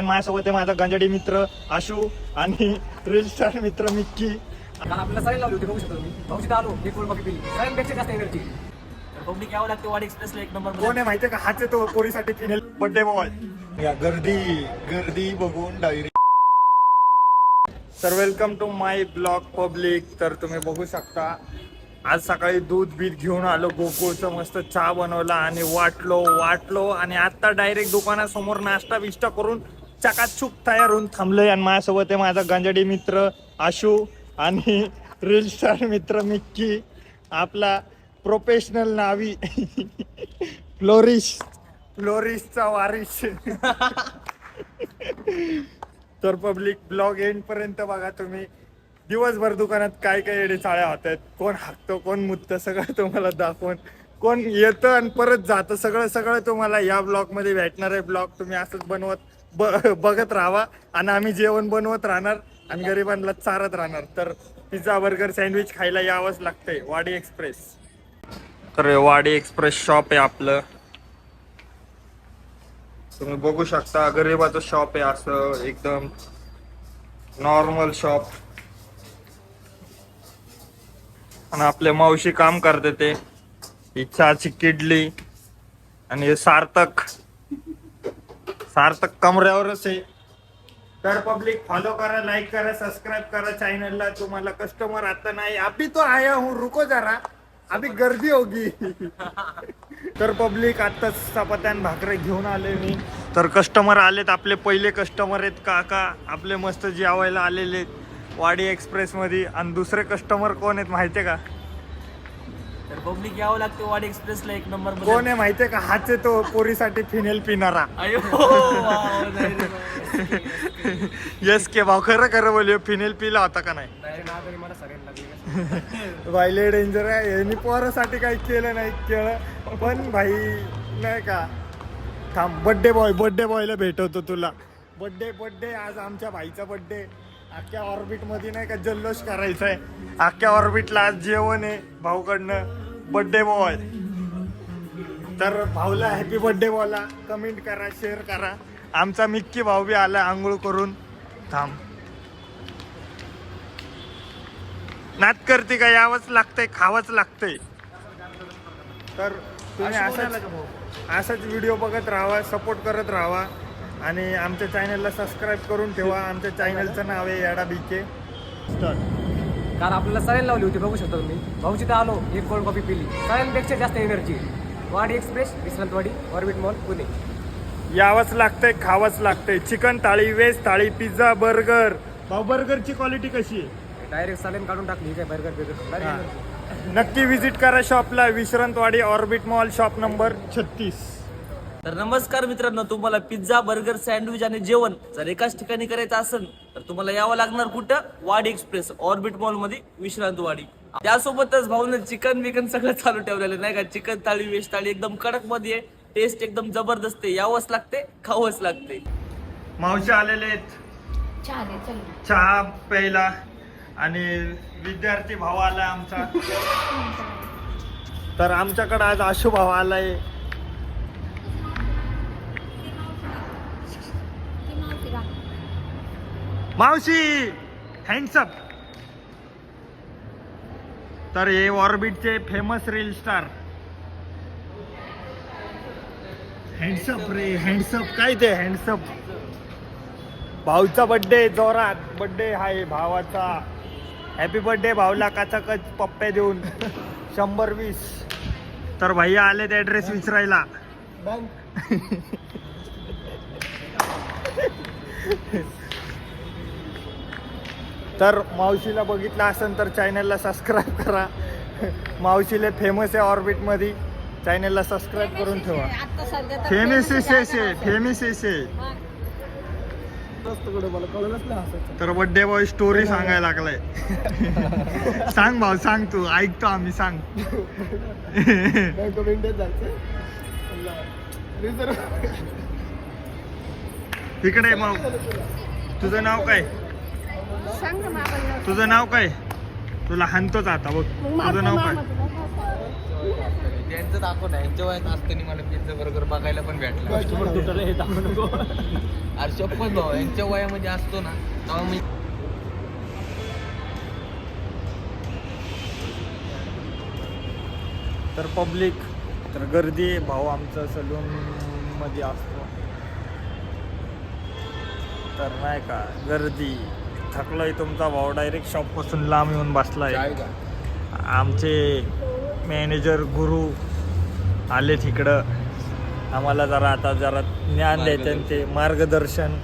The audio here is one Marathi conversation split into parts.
माझ्यासोबत माझा गंजाडी मित्र आशू आणि रील स्टार मित्र मिक्की. आपल्याला साईन लावली होती, बघू शकतो मी भाऊची आलो एक कोल्ड कॉफी पिली. साईनपेक्षा जास्त एनर्जी पब्लिक यावं लागते वाडी एक्सप्रेसला एक नंबर. कोण आहे माहितीये का? हाच तो पोरीसाठी फिनेल बर्थडे बॉय. या गर्दी गर्दी बघून डायरी. तर welcome to my blog public. तर तुम्ही बघू शकता आज सकाळी दूध बीत घेऊन आलो, गोकुळचं मस्त चहा बनवला आणि वाटलो आणि आता डायरेक्ट दुकानासमोर नाश्ता बिष्टा करून चकाचूक तयार होऊन थांबलोय. आणि माझ्यासोबत आहे माझा गंजाडी मित्र आशू आणि रील स्टार मित्र मिक्की, आपला प्रोफेशनल नावी फ्लोरिसचा वारिस. तर पब्लिक ब्लॉग एंड पर्यंत बघा तुम्ही. दिवसभर दुकानात काय काय येडे चाळ्या होत आहेत, कोण हाकतो कोण मुततं सगळं तुम्हाला दाखवून, कोण येतं आणि परत जातं, सगळं तुम्हाला या ब्लॉग मध्ये भेटणार आहे. ब्लॉग तुम्ही असंच बघत राहावा आणि आम्ही जेवण बनवत राहणार आणि गरिबांना चारत राहणार. तर पिझ्झा बर्गर सँडविच खायला यावंच लागतंय वाडी एक्सप्रेस. तर वाडी एक्सप्रेस शॉप आहे आपलं, तुम्ही बघू शकता. गरिबाचं शॉप आहे, असं एकदम नॉर्मल शॉप. आणि आपले मावशी काम करते ते. ही चहाची किडली आणि हे सार्थक कमऱ्यावरच आहे. तर पब्लिक फॉलो करा, लाईक करा, सबस्क्राईब करा चॅनलला. तुम्हाला कस्टमर आता नाही, अभी तो आया हूँ, रुको जरा, अभी गर्दी होगी. तर पब्लिक आत्ताच चपात्यान भाकरे घेऊन आले मी. तर कस्टमर आलेत, आपले पहिले कस्टमर आहेत काका, आपले मस्त जेवायला आलेले आहेत वाडी एक्सप्रेस मध्ये. आणि दुसरे कस्टमर कोण आहेत माहितीये का? तर पब्लिक यावं लागते वाडी एक्सप्रेसला एक नंबर. कोण आहे माहितीये का? हाच आहे तो पोरीसाठी फिनेल पिणारा. यस के भाऊ, खरं बोलियो, फिनेल पिला होता का नाही? भाई डेंजर आहे. यांनी पोरासाठी काही केलं नाही केलं, पण भाई नाही का. थांब, बर्थडे बॉयला भेटवतो तुला. बर्थडे आज आमच्या भाईचा बर्थडे. अख्ख्या ऑर्बिट मध्ये नाही का जल्लोष करायचा आहे. अख्ख्या ऑर्बिटला आज जेवण आहे भाऊकडनं. बर्थडे बॉय, तर भाऊला हॅपी बर्थडे बॉयला कमेंट करा, शेअर करा. आमचा मिक्की भाऊ बी आला आंघोळ करून. थांब, नात करते का? यावंच लागतंय, खावंच लागतंय. तर तुम्ही असाच व्हिडिओ बघत राहावा, सपोर्ट करत राहावा आणि आमच्या चॅनलला सबस्क्राईब करून ठेवा. आमच्या चॅनलचं नाव आहे याडा बीके. कारण आपल्याला साईन लावली होती, बघू शकता तुम्ही भाऊची आलो एक कोल्ड कॉफी पिली. साईनपेक्षा जास्त एनर्जी वाडी express, Vishrantwadi, orbit mall, Pune. यावंच लागतंय, खावंच लागतंय. चिकन थाळी, व्हेज थाळी, पिझ्झा, बर्गर. भाऊ बर्गरची क्वालिटी कशी आहे? डायरेक्ट सालेन काढून टाकली काय बर्गर. नक्की विजिट करा शॉपला, Vishrantwadi, orbit mall, shop number 36. तर नमस्कार मित्रांनो, तुम्हाला पिझ्झा, बर्गर, सँडविच आणि जेवण जर एकाच ठिकाणी करायचं असेल तर तुम्हाला यावं लागणार कुठं? वाडी एक्सप्रेस, ऑर्बिट मॉल मध्ये, विश्रांतवाडी. त्यासोबतच भाऊने चिकन बिकन सगळं चालू ठेवलेलं नाही का. चिकन थाळी, व्हेज थाळी एकदम कडक मध्ये आहे, टेस्ट एकदम जबरदस्त आहे. यावंच लागते, खावंच लागते. मावशी आलेले आहेत चहा प्यायला आणि विद्यार्थी भाऊ आलाय आमचा. तर आमच्याकडे आज आशू भाऊ आलाय. मावशी हँड्सअप. तर हे ऑर्बिटचे फेमस रील स्टार. हँड्सअप रे, हँड्सअप. काय ते हँड्सअप? भाऊचा बर्थडे, जोरात बर्थडे आहे भावाचा. हॅपी बर्थडे भाऊला, काचाकच पप्प्या देऊन 120. तर भाई आले ते ऍड्रेस विचारायला. तर मावशीला बघितलं असेल तर चॅनलला सबस्क्राईब करा. मावशीला फेमस आहे ऑर्बिट मध्ये, चॅनलला सबस्क्राईब करून ठेवा. फेमस तर बर्थडे बॉय स्टोरी सांगायला लागलाय. सांग भाऊ, सांग, तू ऐकतो आम्ही, सांग. तिकडे मग तुझं नाव काय? तुझं नाव काय? तुला हाणतोच आता बघ. तुझं नाव काय? यांचं दाखव ना, यांच्या वयात असताना मला पिझ्झा बर्गर बघायला पण भेटला. अरे शपथ भाऊ, यांच्या वयामध्ये असतो ना तेव्हा मी तर पब्लिक तर गर्दी भाऊ आमचं सलून मध्ये असतो तर नाही का गर्दी थकलोय तुमचा भाऊ डायरेक्ट शॉपपासून लांब येऊन बसलाय. आमचे मॅनेजर गुरु आले तिकडं आम्हाला जरा ज्ञान देतात ते मार्गदर्शन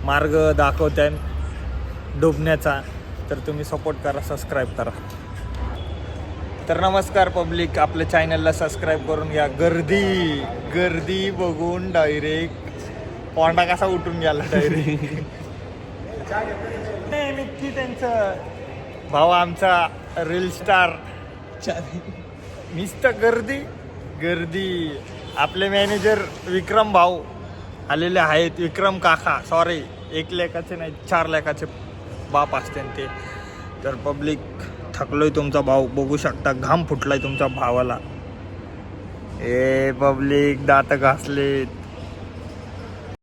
मार्ग दाखवतात डुबण्याचा. तर तुम्ही सपोर्ट करा, सबस्क्राईब करा. तर नमस्कार पब्लिक, आपल्या चॅनलला सबस्क्राईब करून घ्या. गर्दी बघून डायरेक्ट पोंडा कसा उठून गेला डायरेक्ट. नक्की त्यांचं भाऊ आमचा रील स्टार नुसतं गर्दी. आपले मॅनेजर विक्रम भाऊ आलेले आहेत. विक्रम काका, सॉरी 1 लेखाचे नाही 4 लेखाचे बाप असते ते. तर पब्लिक थकलोय तुमचा भाऊ बघू शकता, घाम फुटलाय तुमच्या भावाला. ए पब्लिक दात घासलेत.